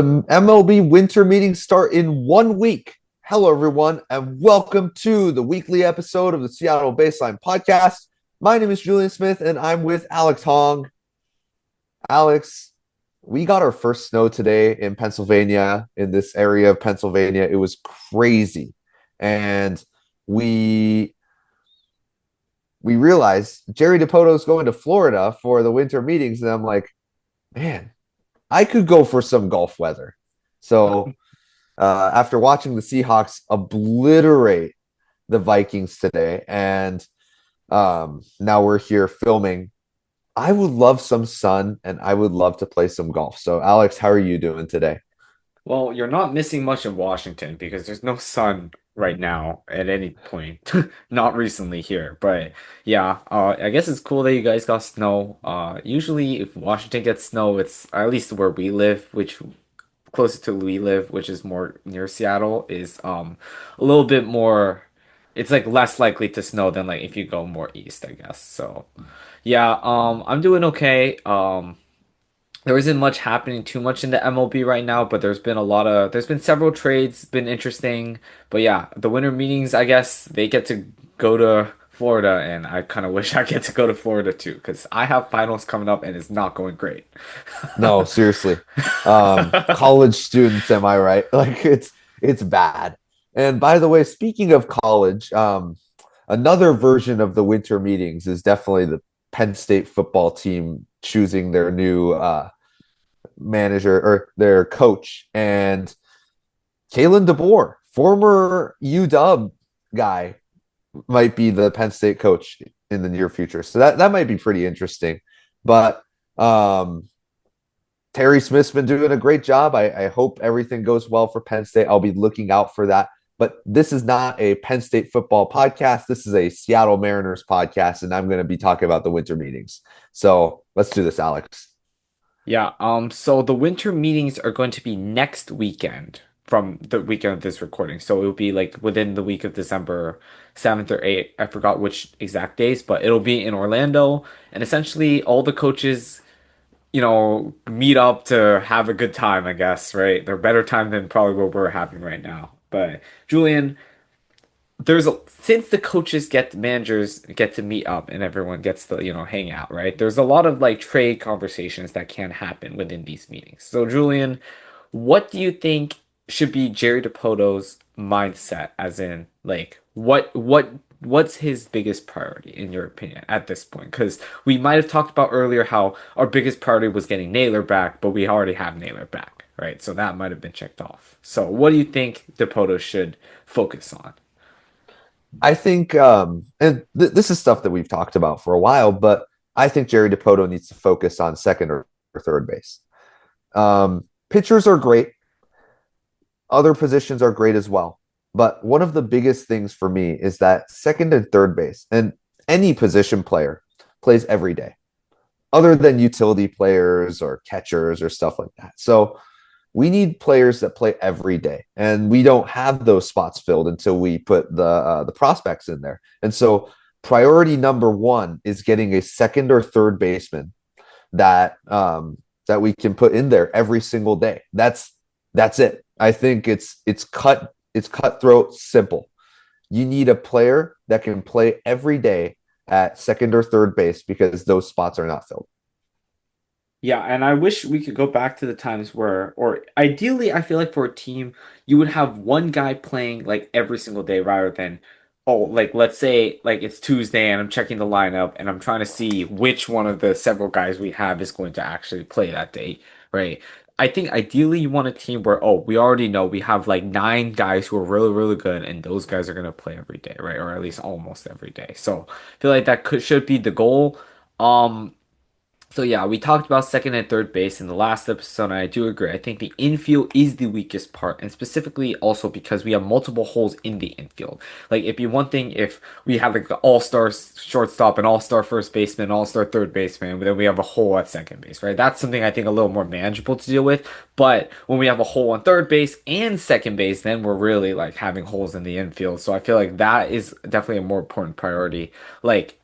MLB winter meetings start in 1 week. Hello, everyone, and welcome to the weekly episode of the Seattle Baseline Podcast. My name is Julian Smith, and I'm with Alex Hong. Alex, we got our first snow today in Pennsylvania, in this area of Pennsylvania. It was crazy. And we we realized Jerry Dipoto is going to Florida for the winter meetings, and I'm like, man, I could go for some golf weather. So after watching the Seahawks obliterate the Vikings today, and now we're here filming, I would love some sun and I would love to play some golf. So, Alex, how are you doing today? Well, you're not missing much of Washington because there's no sun right now at any point. Not recently here, but yeah, I guess it's cool that you guys got snow. Usually if Washington gets snow, it's at least where we live, which closer to we live, which is more near Seattle, is a little bit more. It's like less likely to snow than like if you go more east, I guess. So yeah, I'm doing okay. There isn't much happening too much in the MLB right now, but there's been several trades, been interesting. But yeah, the winter meetings, I guess they get to go to Florida, and I kind of wish I get to go to Florida too, because I have finals coming up and it's not going great. No, seriously. College students, am I right? Like it's bad. And by the way, speaking of college, another version of the winter meetings is definitely the Penn State football team choosing their new manager or their coach. And Kalen DeBoer, former UW guy, might be the Penn State coach in the near future. So that might be pretty interesting. But Terry Smith's been doing a great job. I hope everything goes well for Penn State. I'll be looking out for that. But this is not a Penn State football podcast. This is a Seattle Mariners podcast, and I'm going to be talking about the winter meetings. So let's do this, Alex. Yeah, so the winter meetings are going to be next weekend from the weekend of this recording. So it'll be like within the week of December 7th or 8th. I forgot which exact days, but it'll be in Orlando. And essentially all the coaches meet up to have a good time, I guess, right? They're better time than probably what we're having right now. But Julian, since the coaches get the managers get to meet up and everyone gets to, hang out, right? There's a lot of like trade conversations that can happen within these meetings. So Julian, what do you think should be Jerry DePoto's mindset, as in like what's his biggest priority in your opinion at this point? Because we might have talked about earlier how our biggest priority was getting Naylor back, but we already have Naylor back, right? So that might have been checked off. So what do you think DePoto should focus on? I think, and this is stuff that we've talked about for a while, but I think Jerry Dipoto needs to focus on second or third base. Pitchers are great. Other positions are great as well. But one of the biggest things for me is that second and third base, and any position player plays every day, other than utility players or catchers or stuff like that. So we need players that play every day, and we don't have those spots filled until we put the prospects in there. And so priority number one is getting a second or third baseman that we can put in there every single day. That's it. I think it's cutthroat simple. You need a player that can play every day at second or third base because those spots are not filled. Yeah, and I wish we could go back to the times where, or ideally, I feel like for a team, you would have one guy playing like every single day rather than, oh, like let's say like it's Tuesday and I'm checking the lineup and I'm trying to see which one of the several guys we have is going to actually play that day, right? I think ideally you want a team where, oh, we already know we have like nine guys who are really, really good and those guys are going to play every day, right? Or at least almost every day. So I feel like that should be the goal. So yeah, we talked about second and third base in the last episode, and I do agree. I think the infield is the weakest part, and specifically also because we have multiple holes in the infield. Like it'd be one thing if we had like the all-star shortstop, an all-star first baseman, all-star third baseman, but then we have a hole at second base, right? That's something I think a little more manageable to deal with. But when we have a hole on third base and second base, then we're really like having holes in the infield. So I feel like that is definitely a more important priority. Like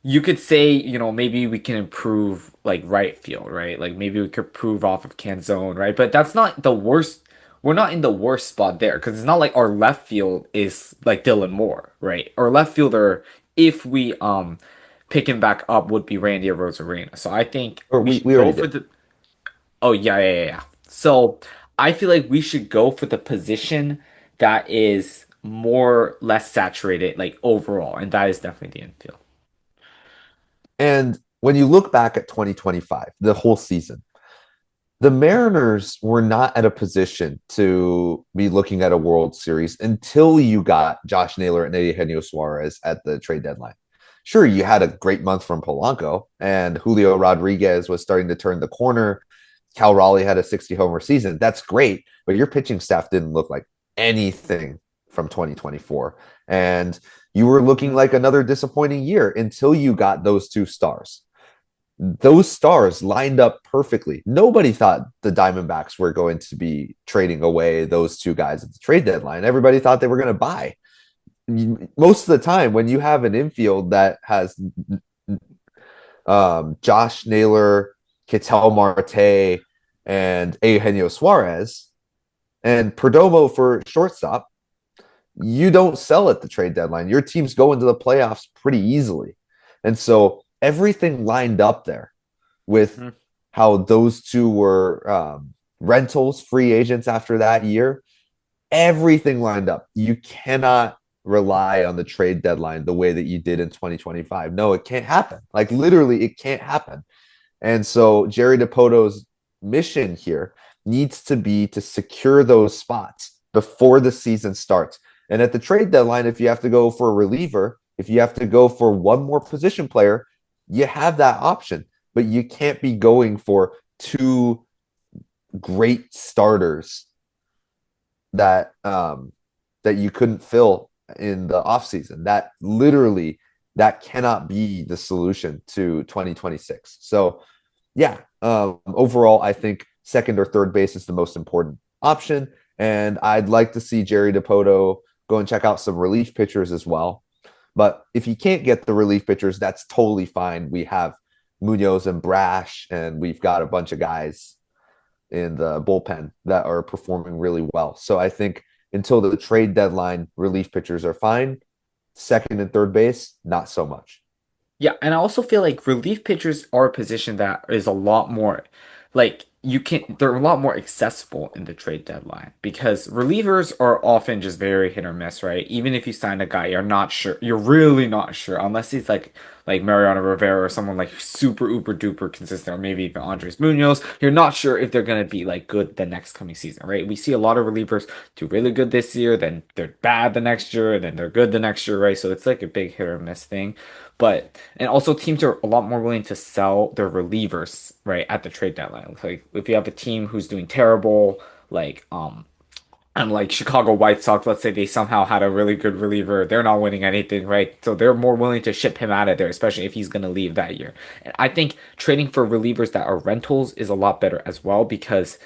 you could say, maybe we can improve like right field, right? Like maybe we could improve off of Canzone, right? But that's not the worst. We're not in the worst spot there because it's not like our left field is like Dylan Moore, right? Our left fielder, if we pick him back up, would be Randy Arozarena. So I think Or we we should go already for did. the. Oh yeah. So I feel like we should go for the position that is more less saturated, like overall, and that is definitely the infield. And when you look back at 2025, the whole season, the Mariners were not at a position to be looking at a World Series until you got Josh Naylor and Eugenio Suarez at the trade deadline. Sure, you had a great month from Polanco, and Julio Rodriguez was starting to turn the corner. Cal Raleigh had a 60 homer season. That's great, but your pitching staff didn't look like anything from 2024. And you were looking Mhm. like another disappointing year until you got those two stars. Those stars lined up perfectly. Nobody thought the Diamondbacks were going to be trading away those two guys at the trade deadline. Everybody thought they were going to buy. Most of the time, when you have an infield that has Josh Naylor, Ketel Marte, and Eugenio Suarez, and Perdomo for shortstop, you don't sell at the trade deadline. Your teams go into the playoffs pretty easily. And so everything lined up there with Mhm. how those two were rentals, free agents after that year. Everything lined up. You cannot rely on the trade deadline the way that you did in 2025. No, it can't happen. Like literally, it can't happen. And so Jerry Dipoto's mission here needs to be to secure those spots before the season starts. And at the trade deadline, if you have to go for a reliever, if you have to go for one more position player, you have that option. But you can't be going for two great starters that you couldn't fill in the offseason. That literally that cannot be the solution to 2026. So yeah, overall, I think second or third base is the most important option. And I'd like to see Jerry Dipoto go and check out some relief pitchers as well. But if you can't get the relief pitchers, that's totally fine. We have Munoz and Brash, and we've got a bunch of guys in the bullpen that are performing really well. So I think until the trade deadline, relief pitchers are fine. Second and third base, not so much. Yeah, and I also feel like relief pitchers are a position that is a lot more like they're a lot more accessible in the trade deadline because relievers are often just very hit or miss, right? Even if you sign a guy, you're really not sure unless he's like Mariano Rivera or someone like super uber duper consistent, or maybe even Andres Munoz, you're not sure if they're gonna be like good the next coming season, right? We see a lot of relievers do really good this year, then they're bad the next year, and then they're good the next year, right? So it's like a big hit or miss thing. But and also teams are a lot more willing to sell their relievers, right, at the trade deadline. Like if you have a team who's doing terrible, like and like Chicago White Sox, let's say they somehow had a really good reliever, they're not winning anything, right? So they're more willing to ship him out of there, especially if he's gonna leave that year. And I think trading for relievers that are rentals is a lot better as well because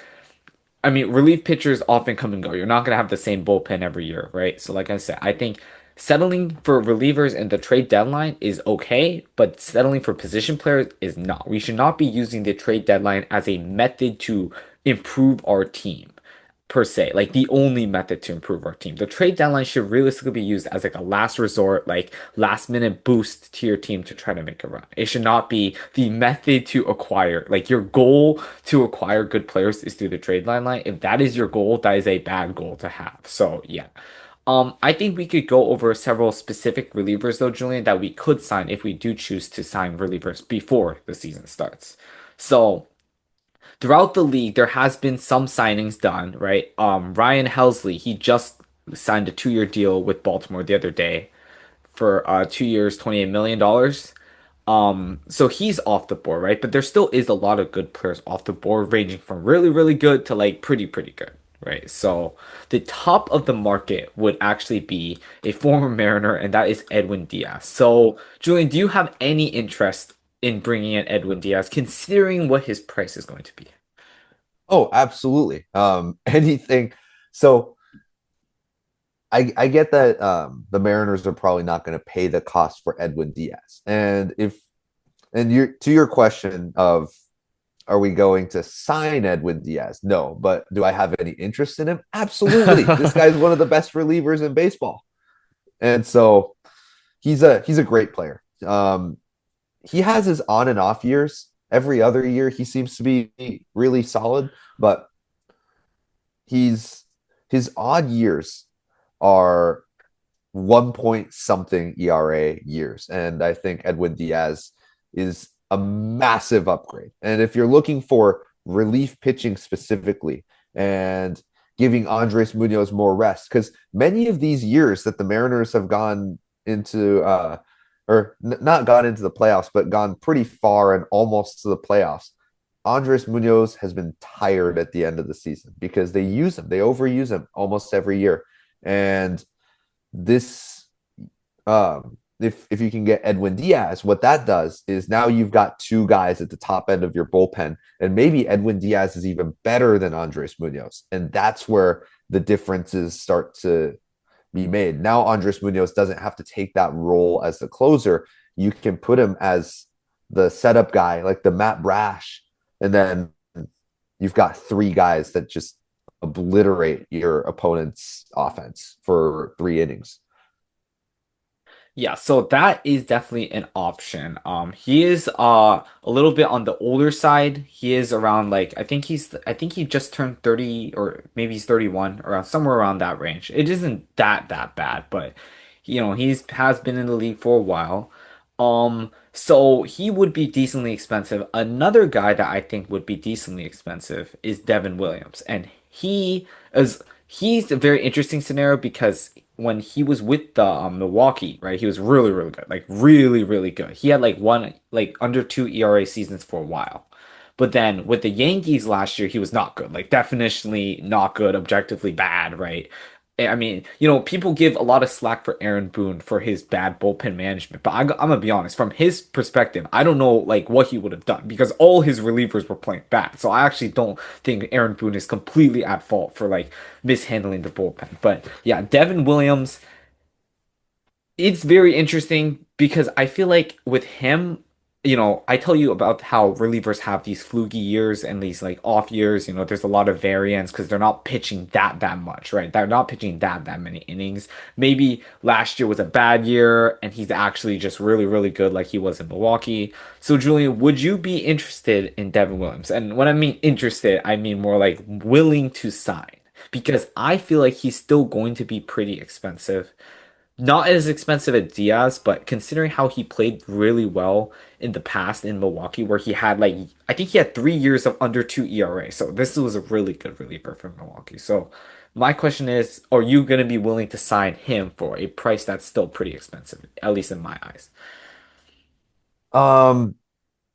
I mean, relief pitchers often come and go. You're not going to have the same bullpen every year, right? So, like I said, I think settling for relievers in the trade deadline is okay, but settling for position players is not. We should not be using the trade deadline as a method to improve our team per se, like the only method to improve our team. The trade deadline should realistically be used as like a last resort, like last minute boost to your team to try to make a run. It should not be the method to acquire. Like your goal to acquire good players is through the trade deadline. If that is your goal, that is a bad goal to have. So yeah. I think we could go over several specific relievers though, Julian, that we could sign if we do choose to sign relievers before the season starts. So throughout the league, there has been some signings done, right? Ryan Helsley, he just signed a 2-year deal with Baltimore the other day for 2 years, $28 million. So he's off the board, right? But there still is a lot of good players off the board, ranging from really, really good to like pretty good, right? So the top of the market would actually be a former Mariner, and that is Edwin Diaz. So, Julian, do you have any interest in bringing in Edwin Diaz, considering what his price is going to be? Oh, absolutely. Anything. So I get that the Mariners are probably not going to pay the cost for Edwin Diaz. And your question of are we going to sign Edwin Diaz? No, but do I have any interest in him? Absolutely. This guy's one of the best relievers in baseball. And so he's a great player. He has his on and off years. Every other year he seems to be really solid, but he's his odd years are 1 point something ERA years. And I think Edwin Diaz is a massive upgrade. And if you're looking for relief pitching specifically and giving Andres Munoz more rest, because many of these years that the Mariners have gone into, not gone into the playoffs, but gone pretty far and almost to the playoffs, Andres Munoz has been tired at the end of the season because they use him, they overuse him almost every year. And this if you can get Edwin Diaz, what that does is now you've got two guys at the top end of your bullpen, and maybe Edwin Diaz is even better than Andres Munoz, and that's where the differences start to be made. Now Andres Munoz doesn't have to take that role as the closer. You can put him as the setup guy, like the Matt Brash, and then you've got three guys that just obliterate your opponent's offense for 3 innings. Yeah, so that is definitely an option. He is a little bit on the older side. He is around like I think he just turned 30 or maybe he's 31 around somewhere around that range. It isn't that bad, but he's has been in the league for a while. So he would be decently expensive. Another guy that I think would be decently expensive is Devin Williams, and he's a very interesting scenario because when he was with the Milwaukee, right, he was really good, like really good. He had like one like under two ERA seasons for a while. But then with the Yankees last year, he was not good. Like definitionally not good, objectively bad, right? I mean, people give a lot of slack for Aaron Boone for his bad bullpen management, but I'm gonna be honest, from his perspective, I don't know like what he would have done because all his relievers were playing bad. So I actually don't think Aaron Boone is completely at fault for like mishandling the bullpen. But yeah, Devin Williams, it's very interesting because I feel like with him, I tell you about how relievers have these fluky years and these like off years. There's a lot of variance because they're not pitching that much, right? They're not pitching that many innings. Maybe last year was a bad year and he's actually just really good like he was in Milwaukee. So Julian, would you be interested in Devin Williams? And when I mean interested, I mean more like willing to sign because I feel like he's still going to be pretty expensive. Not as expensive as Diaz, but considering how he played really well in the past in Milwaukee, where he had like I think he had 3 years of under two ERA. So this was a really good reliever for Milwaukee. So my question is, are you going to be willing to sign him for a price that's still pretty expensive, at least in my eyes? Um,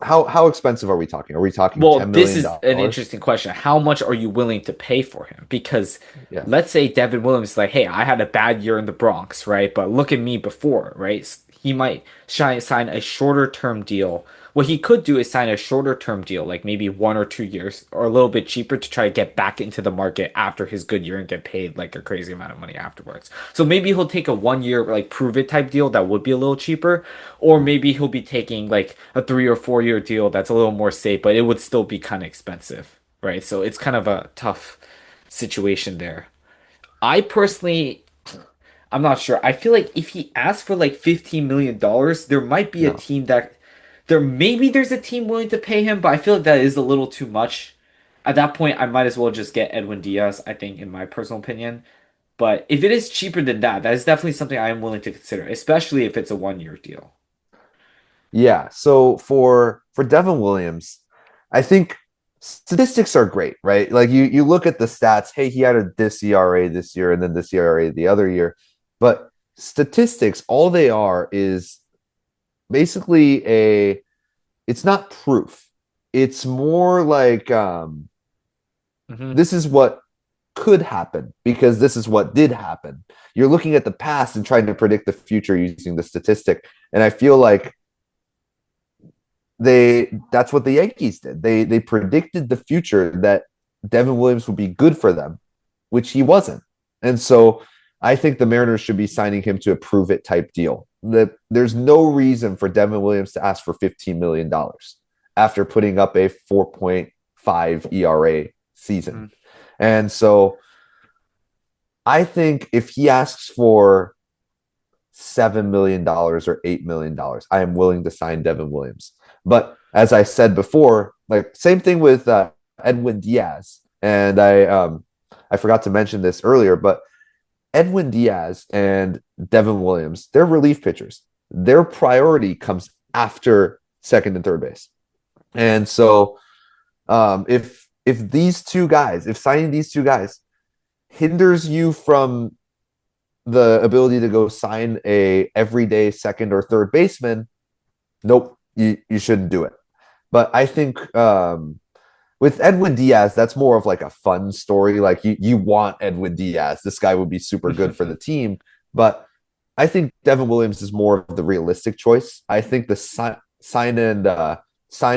how expensive are we talking? Are we talking Well, ten this million is an dollars? interesting question. How much are you willing to pay for him? Because Yeah. let's say Devin Williams is like, hey, I had a bad year in the Bronx, right? But look at me before, right? He might sign a shorter term deal. What he could do is sign a shorter term deal, like maybe 1 or 2 years, or a little bit cheaper to try to get back into the market after his good year and get paid like a crazy amount of money afterwards. So maybe he'll take a 1 year like prove it type deal that would be a little cheaper, or maybe he'll be taking like a 3 or 4 year deal that's a little more safe, but it would still be kind of expensive, right? So it's kind of a tough situation there. I personally, I'm not sure. I feel like if he asked for like $15 million, there might be a No. team that maybe there's a team willing to pay him, but I feel like that is a little too much. At that point, I might as well just get Edwin Diaz, I think, in my personal opinion. But if it is cheaper than that, that is definitely something I am willing to consider, especially if it's a 1 year deal. Yeah. So for Devin Williams, I think statistics are great, right? Like you look at the stats, hey, he had a this ERA this year and then this ERA the other year. But statistics, all they are is basically a it's not proof. It's more like Hmm. this is what could happen because this is what did happen. You're looking at the past and trying to predict the future using the statistic. And I feel like that's what the Yankees did. They predicted the future that Devin Williams would be good for them, which he wasn't. And so I think the Mariners should be signing him to a prove it type deal. There's no reason for Devin Williams to ask for $15 million after putting up a 4.5 ERA season. Mhm. And so I think if he asks for $7 million or $8 million, I am willing to sign Devin Williams. But as I said before, like same thing with Edwin Diaz, and I forgot to mention this earlier, but Edwin Diaz and Devin Williams, they're relief pitchers. Their priority comes after second and third base, and so if these two guys, if signing these two guys hinders you from the ability to go sign a everyday second or third baseman, nope, you shouldn't do it. But I think with Edwin Diaz, that's more of like a fun story. Like you want Edwin Diaz. This guy would be super good for the team. But I think Devin Williams is more of the realistic choice. I think the sign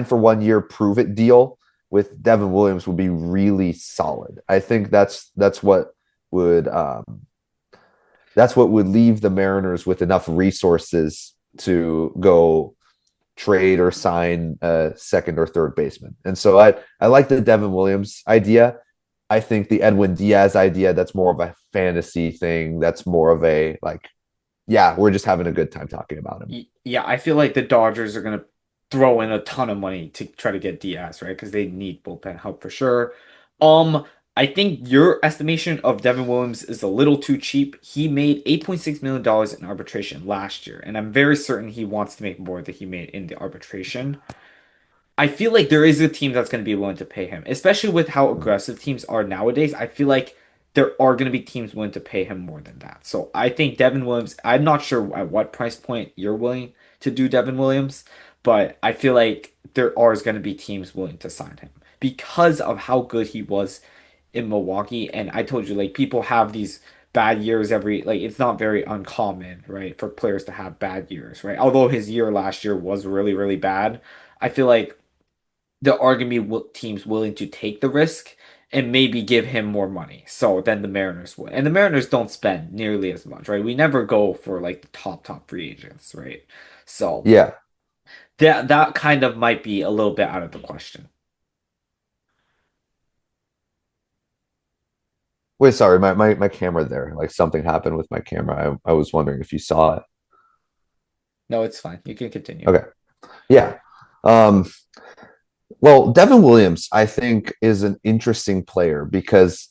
for 1 year, prove it deal with Devin Williams would be really solid. I think would that's what would leave the Mariners with enough resources to go trade or sign a second or third baseman. And so I like the Devin Williams idea. I think the Edwin Diaz idea, that's more of a fantasy thing. That's more of a like, yeah, we're just having a good time talking about him. Yeah, I feel like the Dodgers are gonna throw in a ton of money to try to get Diaz, right? Because they need bullpen help for sure. I think your estimation of Devin Williams is a little too cheap. He made $8.6 million in arbitration last year, and I'm very certain he wants to make more than he made in the arbitration. I feel like there is a team that's going to be willing to pay him, especially with how aggressive teams are nowadays. I feel like there are going to be teams willing to pay him more than that. So I think Devin Williams, I'm not sure at what price point you're willing to do Devin Williams, but I feel like there are going to be teams willing to sign him because of how good he was in Milwaukee. And I told you, like, people have these bad years like, it's not very uncommon, right, for players to have bad years, right? Although his year last year was really, really bad. I feel like there are going to be teams willing to take the risk and maybe give him more money. So then the Mariners would. And the Mariners don't spend nearly as much, right? We never go for like the top free agents, right? So Yeah. that kind of might be a little bit out of the question. Wait, sorry, my camera there. Like something happened with my camera. I was wondering if you saw it. No, it's fine. You can continue. Okay. Yeah. Um, well, Devin Williams, I think, is an interesting player because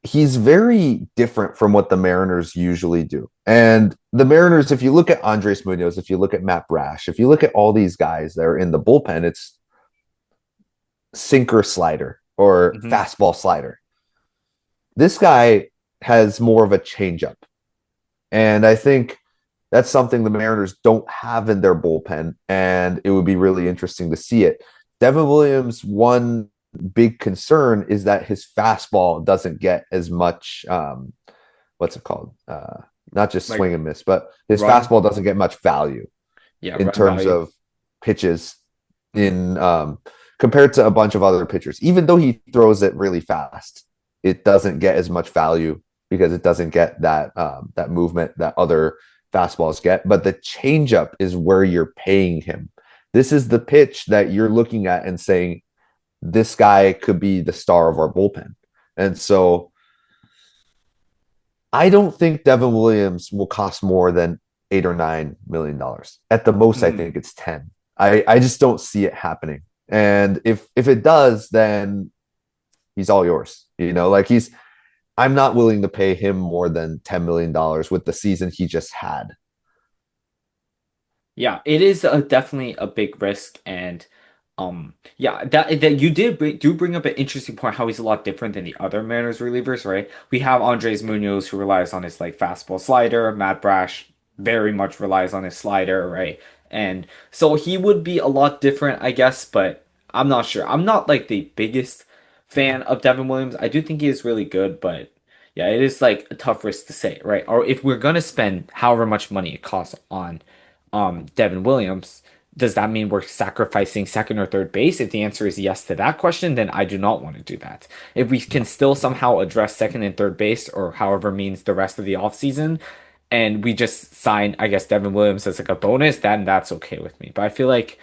he's very different from what the Mariners usually do. And the Mariners, if you look at Andres Munoz, if you look at Matt Brash, if you look at all these guys that are in the bullpen, it's sinker slider or Hmm. fastball slider. This guy has more of a changeup. And I think that's something the Mariners don't have in their bullpen. And it would be really interesting to see it. Devin Williams, one big concern is that his fastball doesn't get as much, what's it called? Not just Like swing and miss, but his run. fastball doesn't get much value Yeah, in run terms value. of pitches Hmm. in compared to a bunch of other pitchers. Even though he throws it really fast, it doesn't get as much value because it doesn't get that movement that other fastballs get. But the changeup is where you're paying him. This is the pitch that you're looking at and saying this guy could be the star of our bullpen. And so I don't think Devin Williams will cost more than $8 or $9 million. At the most, I think Mm. it's 10. I just don't see it happening. And if it does, then he's all yours. You know, like I'm not willing to pay him more than $10 million with the season he just had. Yeah, it is definitely a big risk, and yeah, that you do bring up an interesting point how he's a lot different than the other Mariners relievers, right? We have Andres Munoz who relies on his like fastball slider, Matt Brash very much relies on his slider, right? And so he would be a lot different, I guess, but I'm not sure. I'm not like the biggest fan of Devin Williams. I do think he is really good, but yeah, it is like a tough risk to say, right? Or if we're gonna spend however much money it costs on Devin Williams, does that mean we're sacrificing second or third base? If the answer is yes to that question, then I do not want to do that. If we can still somehow address second and third base or however means the rest of the offseason, and we just sign, I guess, Devin Williams as like a bonus, then that's okay with me. But I feel like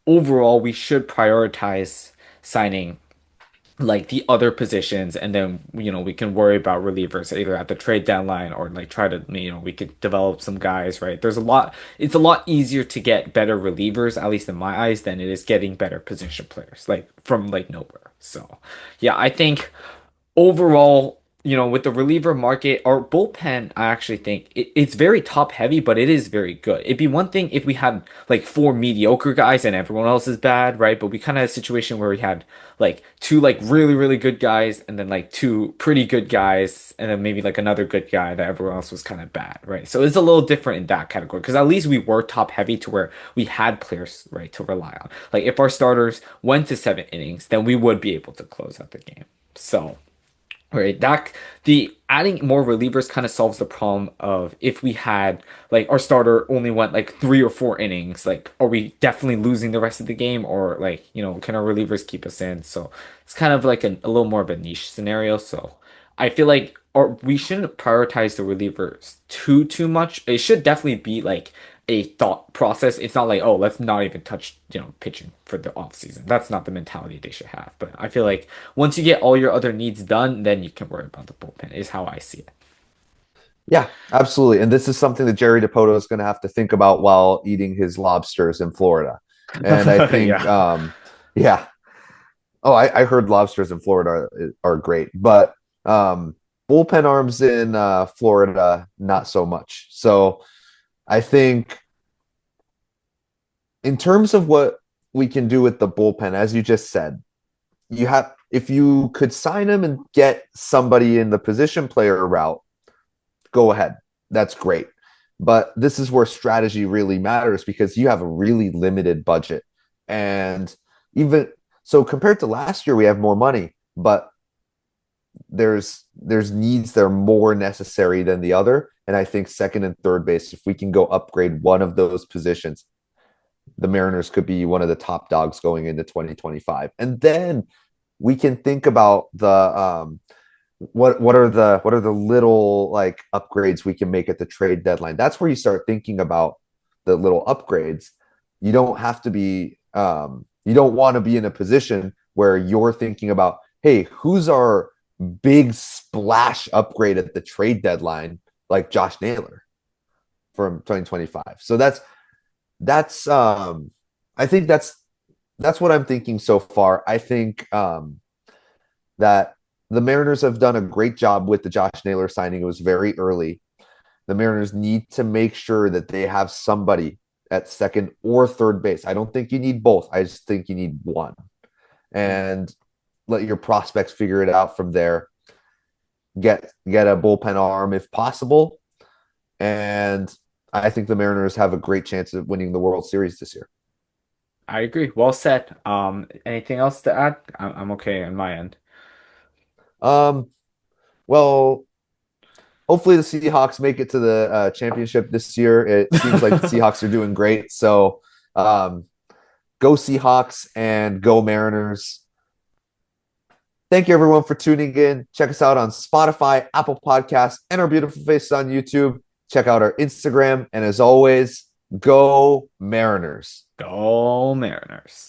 overall we should prioritize signing like the other positions, and then we can worry about relievers either at the trade deadline or like try to we could develop some guys, right? It's a lot easier to get better relievers, at least in my eyes, than it is getting better position players like from like nowhere. So yeah, I think overall, with the reliever market, our bullpen, I actually think it's very top heavy, but it is very good. It'd be one thing if we had like four mediocre guys and everyone else is bad, right? But we kind of had a situation where we had like two like really, really good guys and then like two pretty good guys and then maybe like another good guy that everyone else was kind of bad, right? So it's a little different in that category because at least we were top heavy to where we had players, right, to rely on. Like if our starters went to 7 innings, then we would be able to close out the game. So. Right, that the adding more relievers kind of solves the problem of if we had like our starter only went like 3 or 4 innings, like are we definitely losing the rest of the game or like can our relievers keep us in? So it's kind of like a little more of a niche scenario. So I feel like we shouldn't prioritize the relievers too much. It should definitely be like a thought process. It's not like, oh, let's not even touch, pitching for the off season. That's not the mentality they should have. But I feel like once you get all your other needs done, then you can worry about the bullpen, is how I see it. Yeah, absolutely. And this is something that Jerry Dipoto is going to have to think about while eating his lobsters in Florida. And I think, Yeah. yeah. Oh, I heard lobsters in Florida are great, but bullpen arms in Florida, not so much. So I think in terms of what we can do with the bullpen, as you just said, you have if you could sign him and get somebody in the position player route, go ahead. That's great. But this is where strategy really matters because you have a really limited budget. And even so, compared to last year, we have more money, but there's needs that are more necessary than the other. And I think second and third base, if we can go upgrade one of those positions, the Mariners could be one of the top dogs going into 2025. And then we can think about the what are the little like upgrades we can make at the trade deadline. That's where you start thinking about the little upgrades. You don't have to be you don't want to be in a position where you're thinking about, hey, who's our big splash upgrade at the trade deadline, like Josh Naylor from 2025. So that's I think that's what I'm thinking so far. I think that the Mariners have done a great job with the Josh Naylor signing. It was very early. The Mariners need to make sure that they have somebody at second or third base. I don't think you need both. I just think you need one. And let your prospects figure it out from there. Get a bullpen arm if possible. And I think the Mariners have a great chance of winning the World Series this year. I agree. Well said. Anything else to add? I'm okay on my end. Um, well, hopefully the Seahawks make it to the championship this year. It seems like the Seahawks are doing great. So go Seahawks and go Mariners. Thank you everyone for tuning in. Check us out on Spotify, Apple Podcasts, and our beautiful faces on YouTube. Check out our Instagram. And as always, go Mariners. Go Mariners.